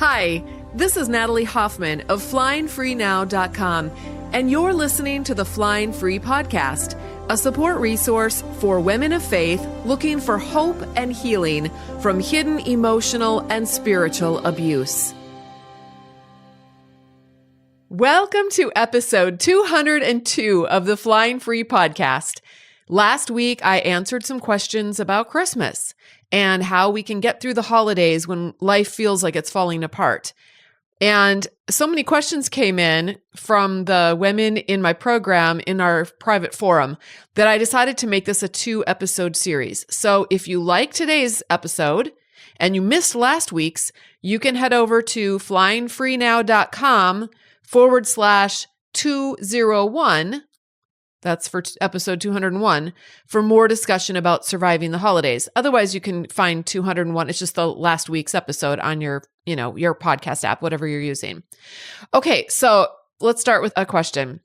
Hi, this is Natalie Hoffman of FlyingFreeNow.com, and you're listening to the Flying Free Podcast, a support resource for women of faith looking for hope and healing from hidden emotional and spiritual abuse. Welcome to episode 202 of the Flying Free Podcast. Last week, I answered some questions about Christmas and how we can get through the holidays when life feels like it's falling apart. And so many questions came in from the women in my program in our private forum that I decided to make this a 2-episode series. So if you like today's episode and you missed last week's, you can head over to flyingfreenow.com/201. That's for episode 201 for more discussion about surviving the holidays. Otherwise, you can find 201. It's just the last week's episode on your podcast app, whatever you're using. Okay, so let's start with a question.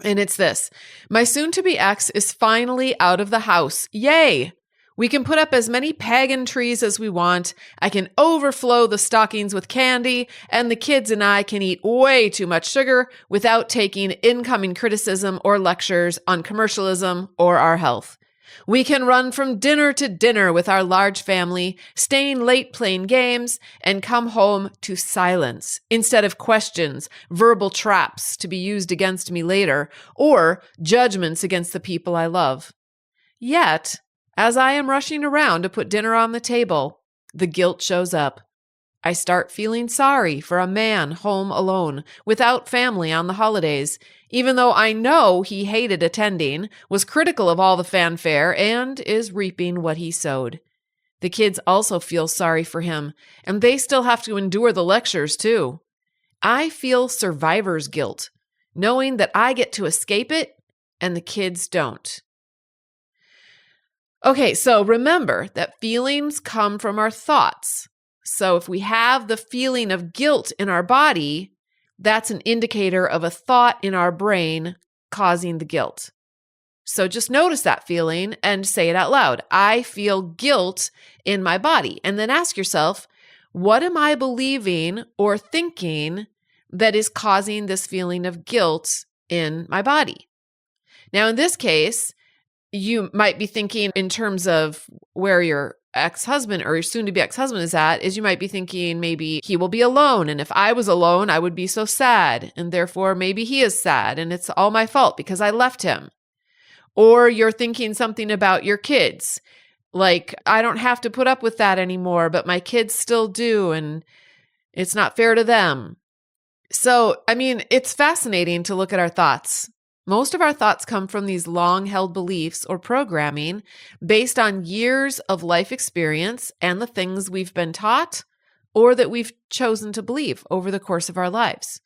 And it's this. My soon-to-be ex is finally out of the house. Yay! We can put up as many pagan trees as we want. I can overflow the stockings with candy, and the kids and I can eat way too much sugar without taking incoming criticism or lectures on commercialism or our health. We can run from dinner to dinner with our large family, staying late playing games, and come home to silence instead of questions, verbal traps to be used against me later, or judgments against the people I love. Yet, as I am rushing around to put dinner on the table, the guilt shows up. I start feeling sorry for a man home alone, without family on the holidays, even though I know he hated attending, was critical of all the fanfare, and is reaping what he sowed. The kids also feel sorry for him, and they still have to endure the lectures too. I feel survivor's guilt, knowing that I get to escape it, and the kids don't. Okay, so remember that feelings come from our thoughts. So if we have the feeling of guilt in our body, that's an indicator of a thought in our brain causing the guilt. So just notice that feeling and say it out loud. I feel guilt in my body. And then ask yourself, what am I believing or thinking that is causing this feeling of guilt in my body? Now, in this case, you might be thinking in terms of where your ex-husband or your soon-to-be ex-husband is at, is you might be thinking maybe he will be alone. And if I was alone, I would be so sad. And therefore, maybe he is sad and it's all my fault because I left him. Or you're thinking something about your kids. Like, I don't have to put up with that anymore, but my kids still do. And it's not fair to them. So, it's fascinating to look at our thoughts. Most of our thoughts come from these long-held beliefs or programming based on years of life experience and the things we've been taught or that we've chosen to believe over the course of our lives.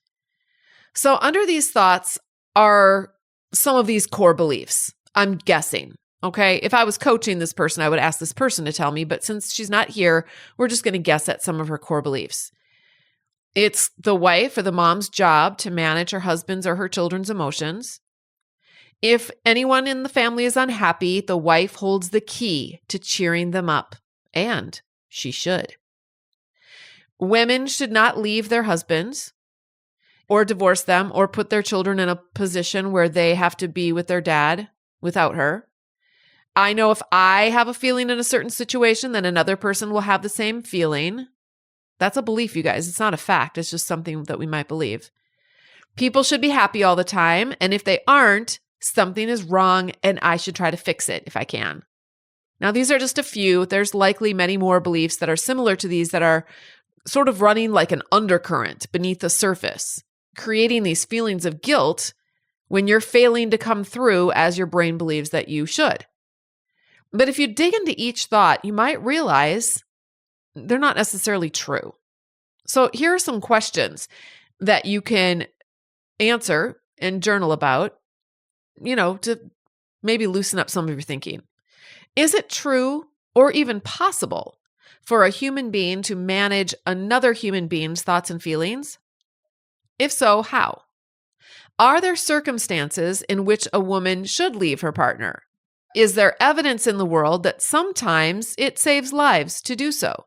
So under these thoughts are some of these core beliefs, I'm guessing. Okay, if I was coaching this person, I would ask this person to tell me, but since she's not here, we're just going to guess at some of her core beliefs. It's the wife or the mom's job to manage her husband's or her children's emotions. If anyone in the family is unhappy, the wife holds the key to cheering them up, and she should. Women should not leave their husbands or divorce them or put their children in a position where they have to be with their dad without her. I know if I have a feeling in a certain situation, then another person will have the same feeling. That's a belief, you guys. It's not a fact. It's just something that we might believe. People should be happy all the time, and if they aren't, something is wrong and I should try to fix it if I can. Now, these are just a few. There's likely many more beliefs that are similar to these that are sort of running like an undercurrent beneath the surface, creating these feelings of guilt when you're failing to come through as your brain believes that you should. But if you dig into each thought, you might realize they're not necessarily true. So here are some questions that you can answer and journal about, to maybe loosen up some of your thinking. Is it true or even possible for a human being to manage another human being's thoughts and feelings? If so, how? Are there circumstances in which a woman should leave her partner? Is there evidence in the world that sometimes it saves lives to do so?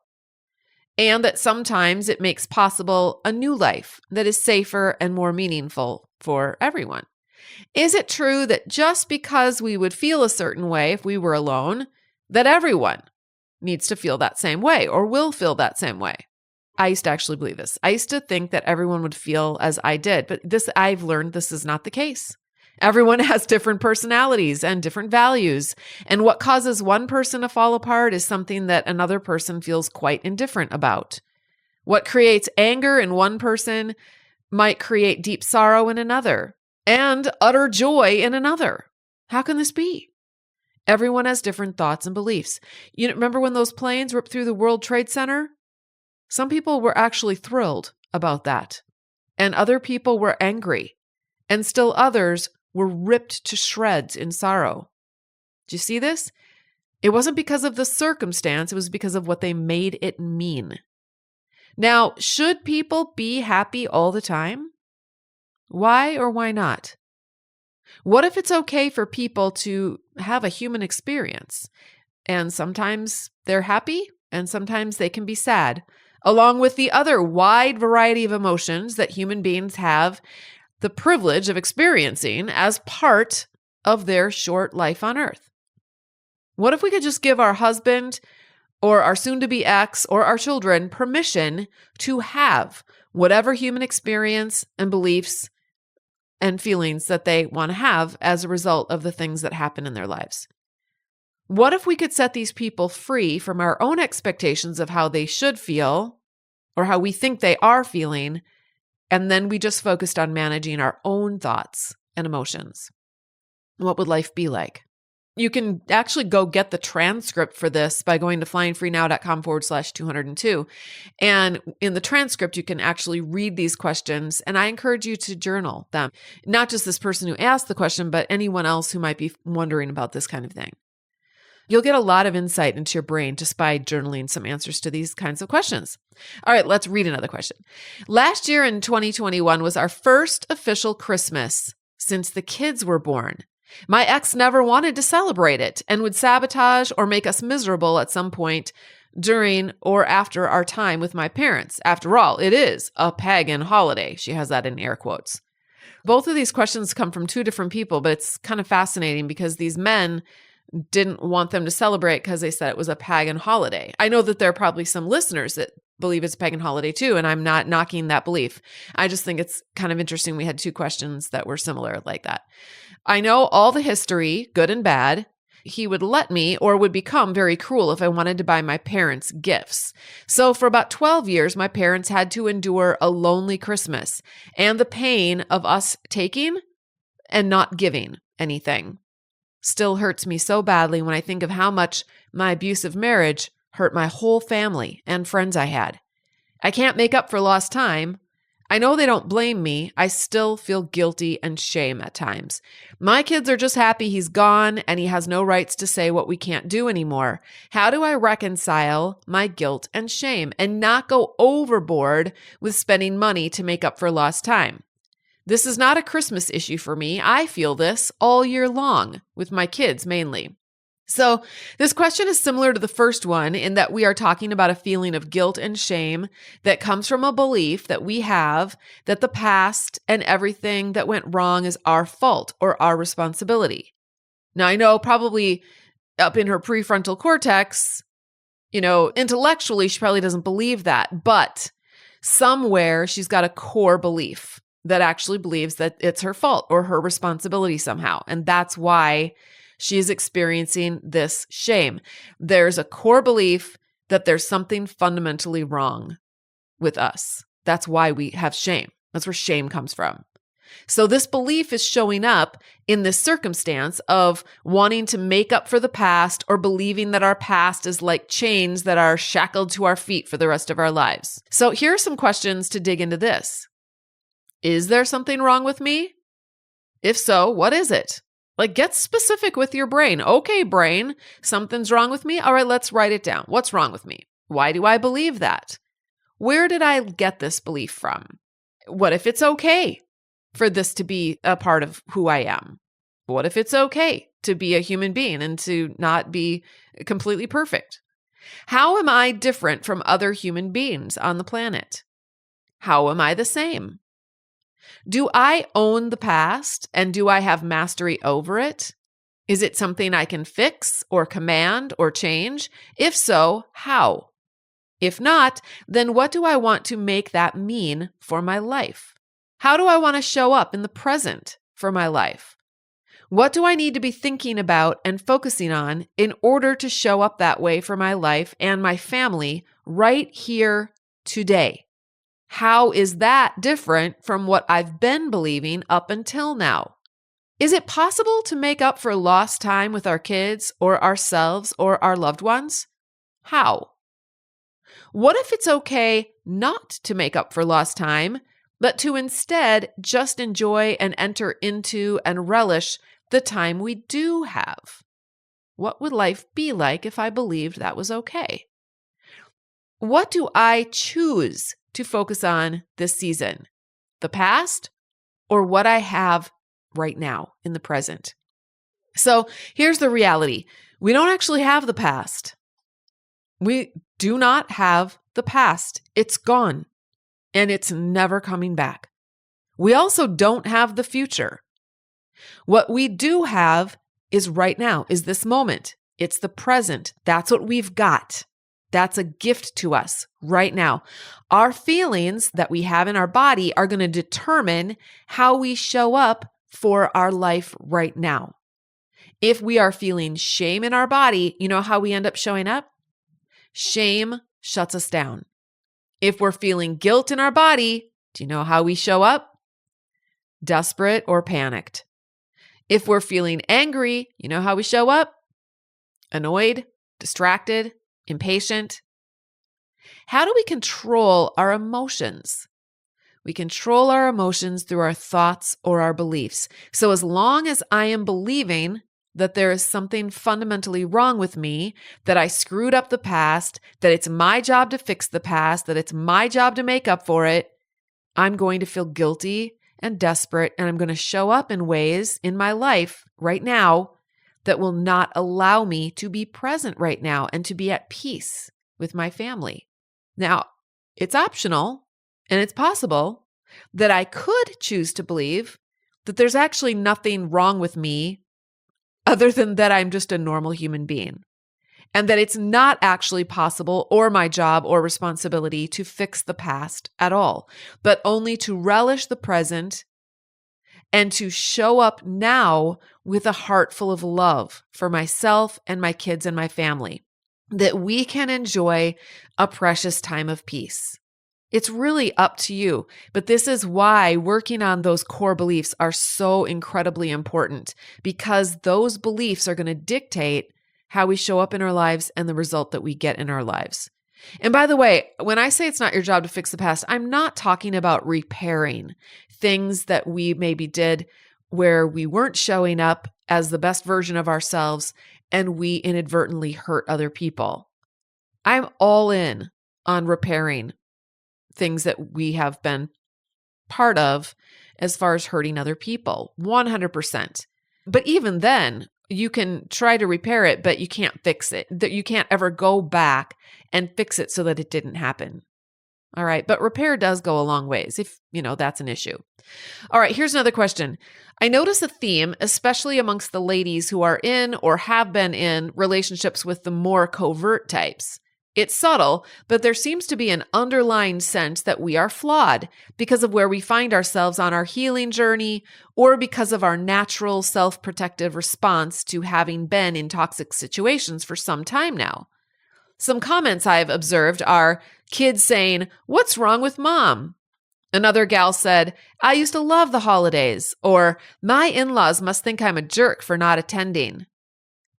and that sometimes it makes possible a new life that is safer and more meaningful for everyone. Is it true that just because we would feel a certain way if we were alone, that everyone needs to feel that same way or will feel that same way? I used to actually believe this. I used to think that everyone would feel as I did, but I've learned this is not the case. Everyone has different personalities and different values, and what causes one person to fall apart is something that another person feels quite indifferent about. What creates anger in one person might create deep sorrow in another, and utter joy in another. How can this be? Everyone has different thoughts and beliefs. You remember when those planes ripped through the World Trade Center? Some people were actually thrilled about that, and other people were angry, and still others were ripped to shreds in sorrow. Do you see this? It wasn't because of the circumstance, it was because of what they made it mean. Now, should people be happy all the time? Why or why not? What if it's okay for people to have a human experience, and sometimes they're happy and sometimes they can be sad, along with the other wide variety of emotions that human beings have the privilege of experiencing as part of their short life on earth? What if we could just give our husband or our soon-to-be ex or our children permission to have whatever human experience and beliefs and feelings that they want to have as a result of the things that happen in their lives? What if we could set these people free from our own expectations of how they should feel or how we think they are feeling, and then we just focused on managing our own thoughts and emotions? What would life be like? You can actually go get the transcript for this by going to flyingfreenow.com/202. And in the transcript, you can actually read these questions. And I encourage you to journal them. Not just this person who asked the question, but anyone else who might be wondering about this kind of thing. You'll get a lot of insight into your brain just by journaling some answers to these kinds of questions. All right, let's read another question. Last year in 2021 was our first official Christmas since the kids were born. My ex never wanted to celebrate it and would sabotage or make us miserable at some point during or after our time with my parents. After all, it is a pagan holiday. She has that in air quotes. Both of these questions come from two different people, but it's kind of fascinating because these men didn't want them to celebrate because they said it was a pagan holiday. I know that there are probably some listeners that believe it's a pagan holiday too, and I'm not knocking that belief. I just think it's kind of interesting we had two questions that were similar like that. I know all the history, good and bad. He would let me or would become very cruel if I wanted to buy my parents gifts. So for about 12 years, my parents had to endure a lonely Christmas and the pain of us taking and not giving anything. Still hurts me so badly when I think of how much my abusive marriage hurt my whole family and friends I had. I can't make up for lost time. I know they don't blame me. I still feel guilty and shame at times. My kids are just happy he's gone and he has no rights to say what we can't do anymore. How do I reconcile my guilt and shame and not go overboard with spending money to make up for lost time? This is not a Christmas issue for me. I feel this all year long with my kids mainly. So this question is similar to the first one in that we are talking about a feeling of guilt and shame that comes from a belief that we have that the past and everything that went wrong is our fault or our responsibility. Now, I know probably up in her prefrontal cortex, intellectually, she probably doesn't believe that, but somewhere she's got a core belief that actually believes that it's her fault or her responsibility somehow. And that's why she's experiencing this shame. There's a core belief that there's something fundamentally wrong with us. That's why we have shame. That's where shame comes from. So this belief is showing up in this circumstance of wanting to make up for the past or believing that our past is like chains that are shackled to our feet for the rest of our lives. So here are some questions to dig into this. Is there something wrong with me? If so, what is it? Get specific with your brain. Okay, brain, something's wrong with me. All right, let's write it down. What's wrong with me? Why do I believe that? Where did I get this belief from? What if it's okay for this to be a part of who I am? What if it's okay to be a human being and to not be completely perfect? How am I different from other human beings on the planet? How am I the same? Do I own the past and do I have mastery over it? Is it something I can fix or command or change? If so, how? If not, then what do I want to make that mean for my life? How do I want to show up in the present for my life? What do I need to be thinking about and focusing on in order to show up that way for my life and my family right here today? How is that different from what I've been believing up until now? Is it possible to make up for lost time with our kids or ourselves or our loved ones? How? What if it's okay not to make up for lost time, but to instead just enjoy and enter into and relish the time we do have? What would life be like if I believed that was okay? What do I choose to focus on this season? The past or what I have right now in the present? So here's the reality. We don't actually have the past. We do not have the past. It's gone and it's never coming back. We also don't have the future. What we do have is right now, is this moment. It's the present. That's what we've got. That's a gift to us right now. Our feelings that we have in our body are going to determine how we show up for our life right now. If we are feeling shame in our body, you know how we end up showing up? Shame shuts us down. If we're feeling guilt in our body, do you know how we show up? Desperate or panicked. If we're feeling angry, you know how we show up? Annoyed, distracted, impatient. How do we control our emotions? We control our emotions through our thoughts or our beliefs. So as long as I am believing that there is something fundamentally wrong with me, that I screwed up the past, that it's my job to fix the past, that it's my job to make up for it, I'm going to feel guilty and desperate, and I'm going to show up in ways in my life right now that will not allow me to be present right now and to be at peace with my family. Now, it's optional and it's possible that I could choose to believe that there's actually nothing wrong with me other than that I'm just a normal human being, and that it's not actually possible or my job or responsibility to fix the past at all, but only to relish the present and to show up now with a heart full of love for myself and my kids and my family, that we can enjoy a precious time of peace. It's really up to you, but this is why working on those core beliefs are so incredibly important, because those beliefs are going to dictate how we show up in our lives and the result that we get in our lives. And by the way, when I say it's not your job to fix the past, I'm not talking about repairing things that we maybe did where we weren't showing up as the best version of ourselves and we inadvertently hurt other people. I'm all in on repairing things that we have been part of as far as hurting other people, 100%. But even then, you can try to repair it, but you can't fix it. That you can't ever go back and fix it so that it didn't happen. All right. But repair does go a long ways if, that's an issue. All right. Here's another question. I notice a theme, especially amongst the ladies who are in or have been in relationships with the more covert types. It's subtle, but there seems to be an underlying sense that we are flawed because of where we find ourselves on our healing journey or because of our natural self-protective response to having been in toxic situations for some time now. Some comments I've observed are kids saying, "What's wrong with mom?" Another gal said, "I used to love the holidays," or "My in-laws must think I'm a jerk for not attending."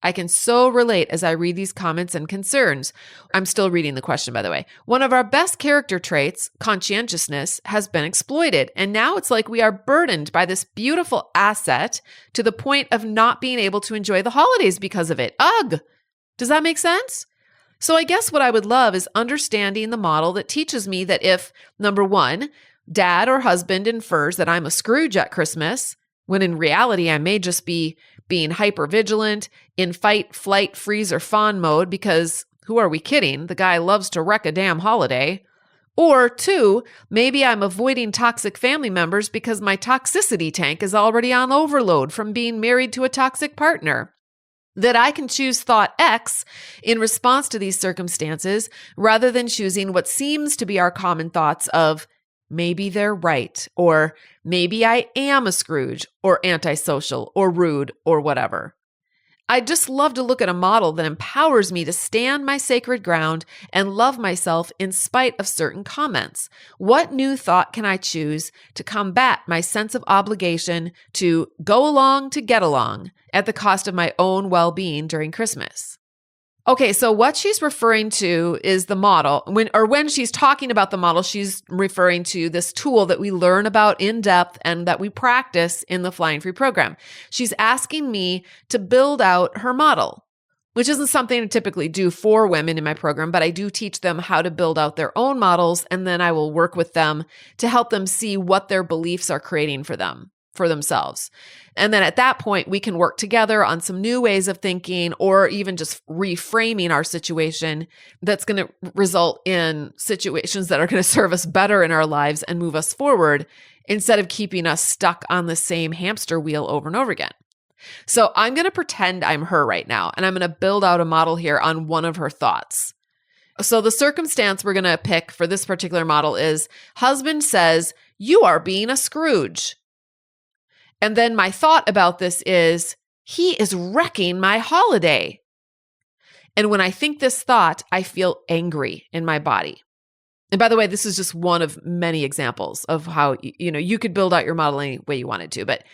I can so relate as I read these comments and concerns. I'm still reading the question, by the way. One of our best character traits, conscientiousness, has been exploited. And now it's like we are burdened by this beautiful asset to the point of not being able to enjoy the holidays because of it. Ugh! Does that make sense? So I guess what I would love is understanding the model that teaches me that if, number one, dad or husband infers that I'm a Scrooge at Christmas, when in reality I may just be being hypervigilant in fight, flight, freeze, or fawn mode because who are we kidding? The guy loves to wreck a damn holiday. Or 2, maybe I'm avoiding toxic family members because my toxicity tank is already on overload from being married to a toxic partner. That I can choose thought X in response to these circumstances rather than choosing what seems to be our common thoughts of maybe they're right, or maybe I am a Scrooge, or antisocial, or rude, or whatever. I'd just love to look at a model that empowers me to stand my sacred ground and love myself in spite of certain comments. What new thought can I choose to combat my sense of obligation to go along to get along at the cost of my own well-being during Christmas? Okay, so what she's referring to is the model. When she's talking about the model, she's referring to this tool that we learn about in depth and that we practice in the Flying Free program. She's asking me to build out her model, which isn't something I typically do for women in my program, but I do teach them how to build out their own models, and then I will work with them to help them see what their beliefs are creating for themselves. And then at that point, we can work together on some new ways of thinking or even just reframing our situation that's going to result in situations that are going to serve us better in our lives and move us forward instead of keeping us stuck on the same hamster wheel over and over again. So I'm going to pretend I'm her right now, and I'm going to build out a model here on one of her thoughts. So the circumstance we're going to pick for this particular model is husband says, "You are being a Scrooge." And then my thought about this is, he is wrecking my holiday. And when I think this thought, I feel angry in my body. And by the way, this is just one of many examples of how, you could build out your model any way you wanted to. But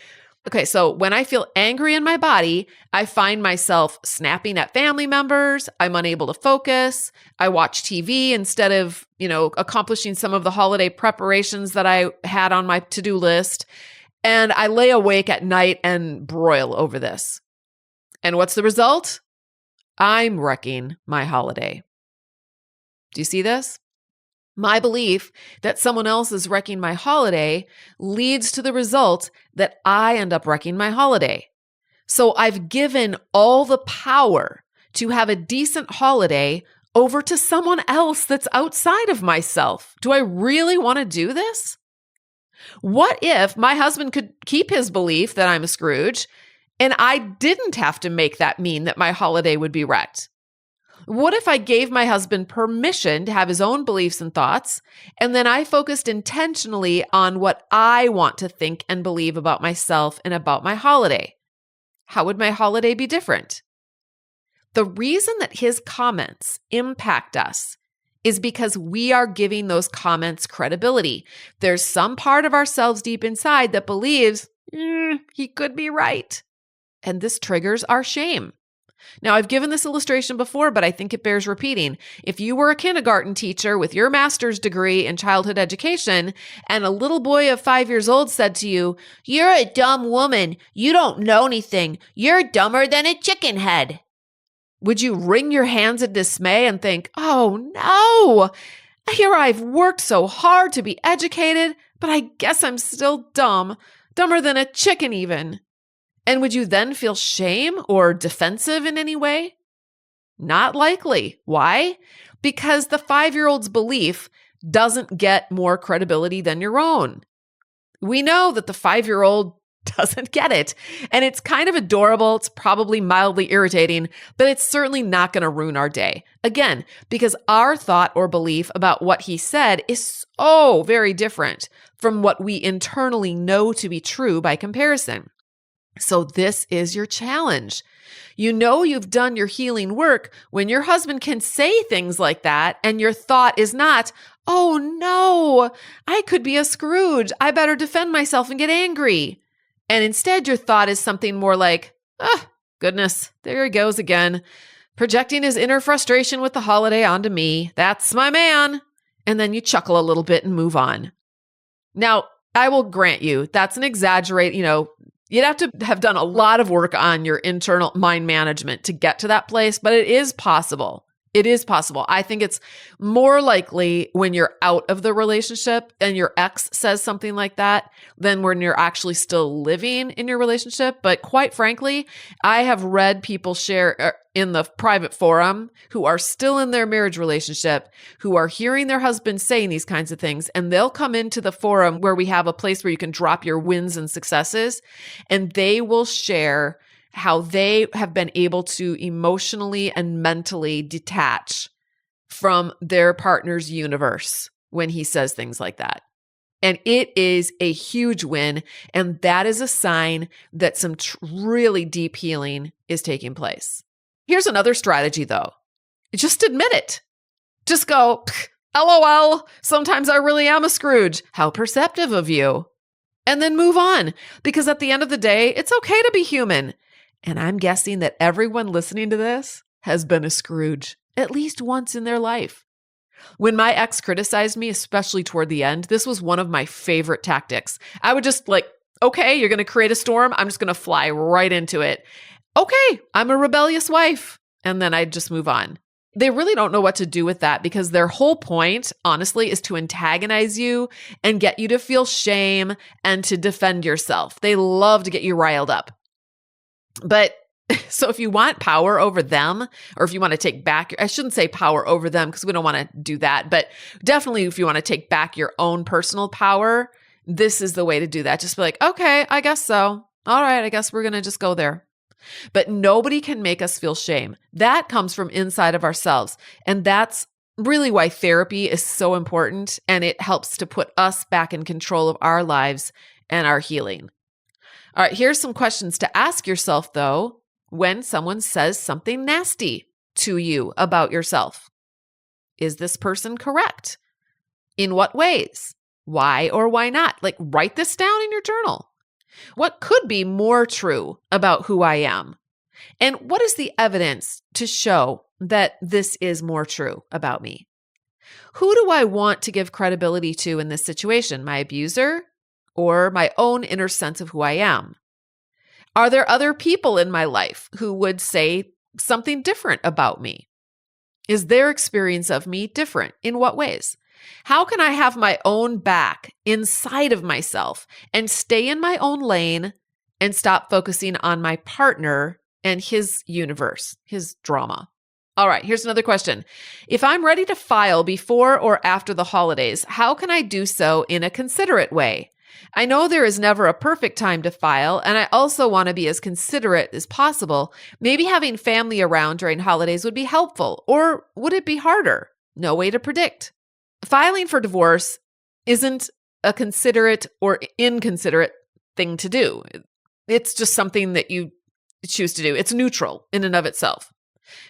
okay, so when I feel angry in my body, I find myself snapping at family members. I'm unable to focus. I watch TV instead of, accomplishing some of the holiday preparations that I had on my to-do list. And I lay awake at night and broil over this. And what's the result? I'm wrecking my holiday. Do you see this? My belief that someone else is wrecking my holiday leads to the result that I end up wrecking my holiday. So I've given all the power to have a decent holiday over to someone else that's outside of myself. Do I really want to do this? What if my husband could keep his belief that I'm a Scrooge and I didn't have to make that mean that my holiday would be wrecked? What if I gave my husband permission to have his own beliefs and thoughts, and then I focused intentionally on what I want to think and believe about myself and about my holiday? How would my holiday be different? The reason that his comments impact us is because we are giving those comments credibility. There's some part of ourselves deep inside that believes, he could be right. And this triggers our shame. Now, I've given this illustration before, but I think it bears repeating. If you were a kindergarten teacher with your master's degree in childhood education, and a little boy of 5 years old said to you, "You're a dumb woman. You don't know anything. You're dumber than a chicken head." Would you wring your hands in dismay and think, "Oh no, here I've worked so hard to be educated, but I guess I'm still dumb, dumber than a chicken even"? And would you then feel shame or defensive in any way? Not likely. Why? Because the 5-year-old's belief doesn't get more credibility than your own. We know that the 5-year-old doesn't get it. And it's kind of adorable. It's probably mildly irritating, but it's certainly not going to ruin our day. Again, because our thought or belief about what he said is so very different from what we internally know to be true by comparison. So this is your challenge. You know you've done your healing work when your husband can say things like that and your thought is not, "Oh no, I could be a Scrooge. I better defend myself and get angry." And instead your thought is something more like, goodness, there he goes again, projecting his inner frustration with the holiday onto me. That's my man. And then you chuckle a little bit and move on. Now, I will grant you that's an exaggerate, you'd have to have done a lot of work on your internal mind management to get to that place, but it is possible. It is possible. I think it's more likely when you're out of the relationship and your ex says something like that than when you're actually still living in your relationship. But quite frankly, I have read people share in the private forum who are still in their marriage relationship, who are hearing their husband saying these kinds of things, and they'll come into the forum where we have a place where you can drop your wins and successes, and they will share how they have been able to emotionally and mentally detach from their partner's universe when he says things like that. And it is a huge win. And that is a sign that some really deep healing is taking place. Here's another strategy though. Just admit it. Just go, LOL, sometimes I really am a Scrooge. How perceptive of you. And then move on. Because at the end of the day, it's okay to be human. And I'm guessing that everyone listening to this has been a Scrooge at least once in their life. When my ex criticized me, especially toward the end, this was one of my favorite tactics. I would just okay, you're going to create a storm. I'm just going to fly right into it. Okay, I'm a rebellious wife. And then I'd just move on. They really don't know what to do with that because their whole point, honestly, is to antagonize you and get you to feel shame and to defend yourself. They love to get you riled up. But so if you want power over them, or if you want to take back, I shouldn't say power over them because we don't want to do that, but definitely if you want to take back your own personal power, this is the way to do that. Just be like, okay, I guess so. All right, I guess we're going to just go there. But nobody can make us feel shame. That comes from inside of ourselves. And that's really why therapy is so important. And it helps to put us back in control of our lives and our healing. All right, here's some questions to ask yourself, though, when someone says something nasty to you about yourself. Is this person correct? In what ways? Why or why not? Write this down in your journal. What could be more true about who I am? And what is the evidence to show that this is more true about me? Who do I want to give credibility to in this situation? My abuser? Or my own inner sense of who I am? Are there other people in my life who would say something different about me? Is their experience of me different? In what ways? How can I have my own back inside of myself and stay in my own lane and stop focusing on my partner and his universe, his drama? All right, here's another question. If I'm ready to file before or after the holidays, how can I do so in a considerate way? I know there is never a perfect time to file, and I also want to be as considerate as possible. Maybe having family around during holidays would be helpful, or would it be harder? No way to predict. Filing for divorce isn't a considerate or inconsiderate thing to do. It's just something that you choose to do. It's neutral in and of itself.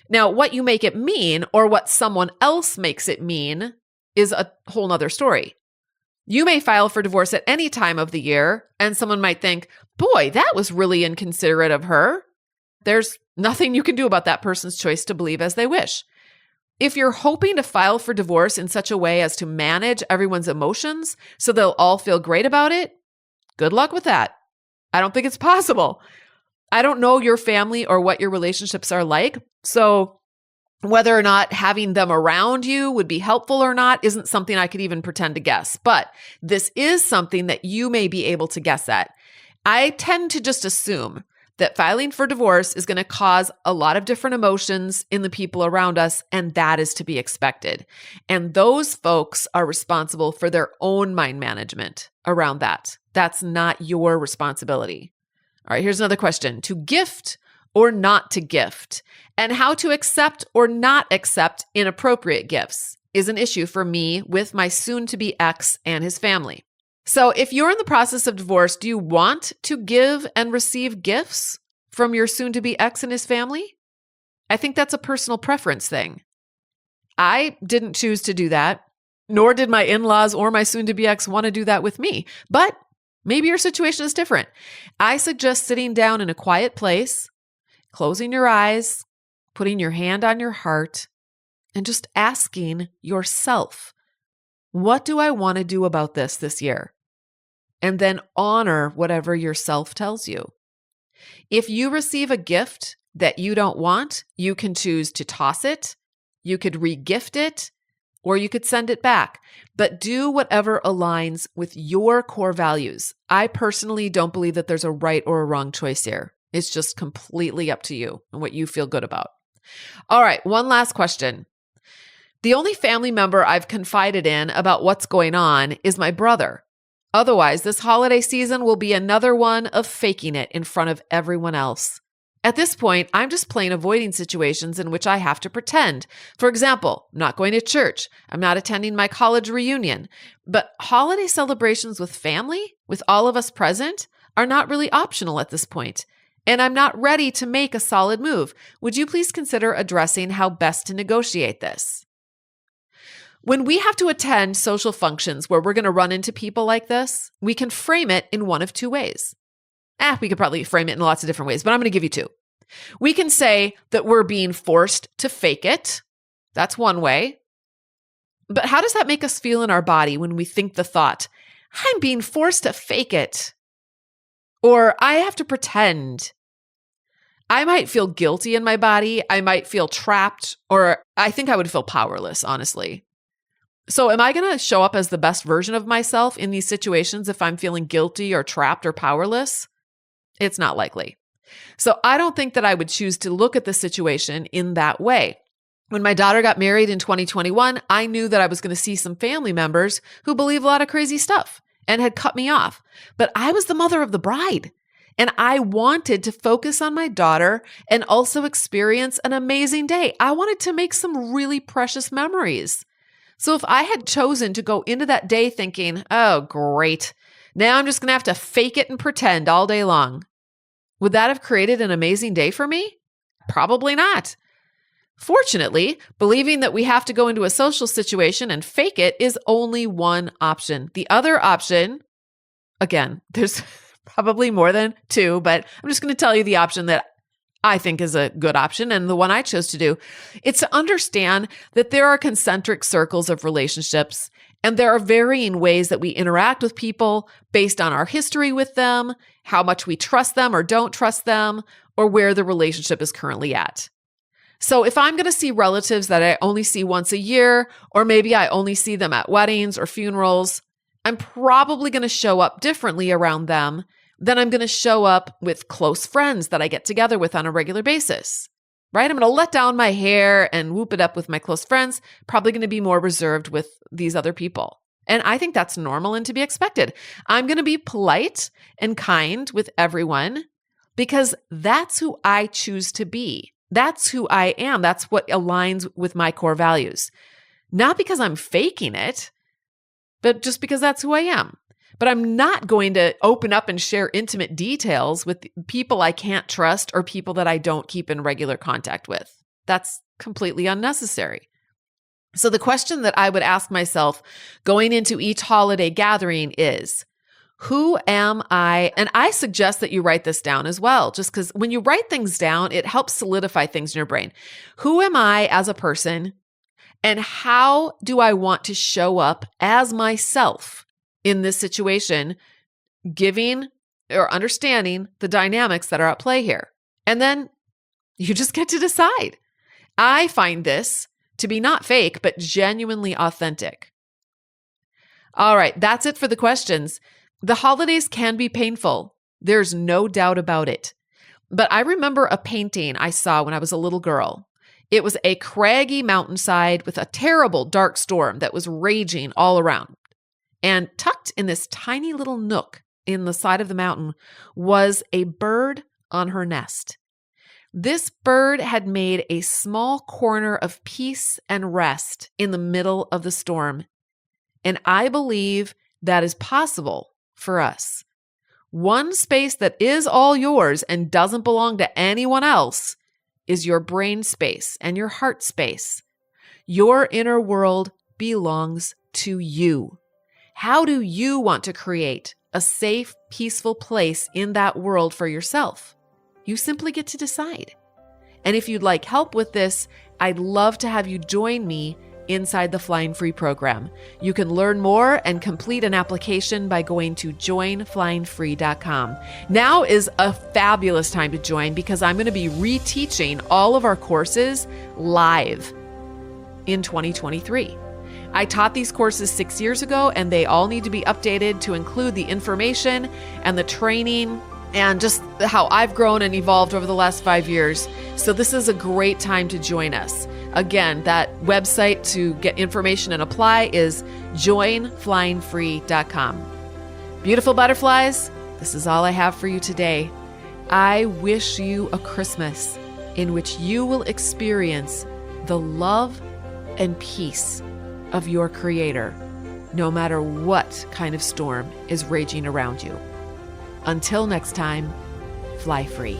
Now, what you make it mean or what someone else makes it mean is a whole nother story. You may file for divorce at any time of the year, and someone might think, boy, that was really inconsiderate of her. There's nothing you can do about that person's choice to believe as they wish. If you're hoping to file for divorce in such a way as to manage everyone's emotions so they'll all feel great about it, good luck with that. I don't think it's possible. I don't know your family or what your relationships are like, so whether or not having them around you would be helpful or not isn't something I could even pretend to guess. But this is something that you may be able to guess at. I tend to just assume that filing for divorce is going to cause a lot of different emotions in the people around us, and that is to be expected. And those folks are responsible for their own mind management around that. That's not your responsibility. All right, here's another question. To gift or not to gift, and how to accept or not accept inappropriate gifts is an issue for me with my soon-to-be ex and his family. So if you're in the process of divorce, do you want to give and receive gifts from your soon-to-be ex and his family? I think that's a personal preference thing. I didn't choose to do that, nor did my in-laws or my soon-to-be ex want to do that with me. But maybe your situation is different. I suggest sitting down in a quiet place, closing your eyes, putting your hand on your heart, and just asking yourself, what do I want to do about this year? And then honor whatever yourself tells you. If you receive a gift that you don't want, you can choose to toss it, You could re-gift it, or you could send it back. But do whatever aligns with your core values. I personally don't believe that there's a right or a wrong choice here. It's just completely up to you and what you feel good about. All right, one last question. The only family member I've confided in about what's going on is my brother. Otherwise, this holiday season will be another one of faking it in front of everyone else. At this point, I'm just plain avoiding situations in which I have to pretend. For example, I'm not going to church. I'm not attending my college reunion. But holiday celebrations with family, with all of us present, are not really optional at this point. And I'm not ready to make a solid move. Would you please consider addressing how best to negotiate this? When we have to attend social functions where we're going to run into people like this, we can frame it in one of two ways. We could probably frame it in lots of different ways, but I'm going to give you two. We can say that we're being forced to fake it. That's one way. But how does that make us feel in our body when we think the thought, I'm being forced to fake it? Or I have to pretend. I might feel guilty in my body. I might feel trapped, or I think I would feel powerless, honestly. So am I going to show up as the best version of myself in these situations if I'm feeling guilty or trapped or powerless? It's not likely. So I don't think that I would choose to look at the situation in that way. When my daughter got married in 2021, I knew that I was going to see some family members who believe a lot of crazy stuff and had cut me off. But I was the mother of the bride, and I wanted to focus on my daughter and also experience an amazing day. I wanted to make some really precious memories. So if I had chosen to go into that day thinking, oh, great, now I'm just going to have to fake it and pretend all day long, would that have created an amazing day for me? Probably not. Fortunately, believing that we have to go into a social situation and fake it is only one option. The other option, again, there's probably more than two, but I'm just going to tell you the option that I think is a good option and the one I chose to do. It's to understand that there are concentric circles of relationships, and there are varying ways that we interact with people based on our history with them, how much we trust them or don't trust them, or where the relationship is currently at. So if I'm going to see relatives that I only see once a year, or maybe I only see them at weddings or funerals, I'm probably going to show up differently around them than I'm going to show up with close friends that I get together with on a regular basis, right? I'm going to let down my hair and whoop it up with my close friends, probably going to be more reserved with these other people. And I think that's normal and to be expected. I'm going to be polite and kind with everyone because that's who I choose to be. That's who I am. That's what aligns with my core values. Not because I'm faking it, but just because that's who I am. But I'm not going to open up and share intimate details with people I can't trust or people that I don't keep in regular contact with. That's completely unnecessary. So the question that I would ask myself going into each holiday gathering is, who am I? And I suggest that you write this down as well, just because when you write things down, it helps solidify things in your brain. Who am I as a person? And how do I want to show up as myself in this situation, giving or understanding the dynamics that are at play here? And then you just get to decide. I find this to be not fake, but genuinely authentic. All right, that's it for the questions. The holidays can be painful. There's no doubt about it. But I remember a painting I saw when I was a little girl. It was a craggy mountainside with a terrible dark storm that was raging all around. And tucked in this tiny little nook in the side of the mountain was a bird on her nest. This bird had made a small corner of peace and rest in the middle of the storm. And I believe that is possible for us. One space that is all yours and doesn't belong to anyone else is your brain space and your heart space. Your inner world belongs to you. How do you want to create a safe, peaceful place in that world for yourself? You simply get to decide. And if you'd like help with this, I'd love to have you join me inside the Flying Free program. You can learn more and complete an application by going to joinflyingfree.com. Now is a fabulous time to join because I'm going to be reteaching all of our courses live. in 2023. I taught these courses 6 years ago, and they all need to be updated to include the information and the training and just how I've grown and evolved over the last 5 years. So this is a great time to join us. Again, that website to get information and apply is joinflyingfree.com. Beautiful butterflies, this is all I have for you today. I wish you a Christmas in which you will experience the love and peace of your Creator, no matter what kind of storm is raging around you. Until next time, fly free.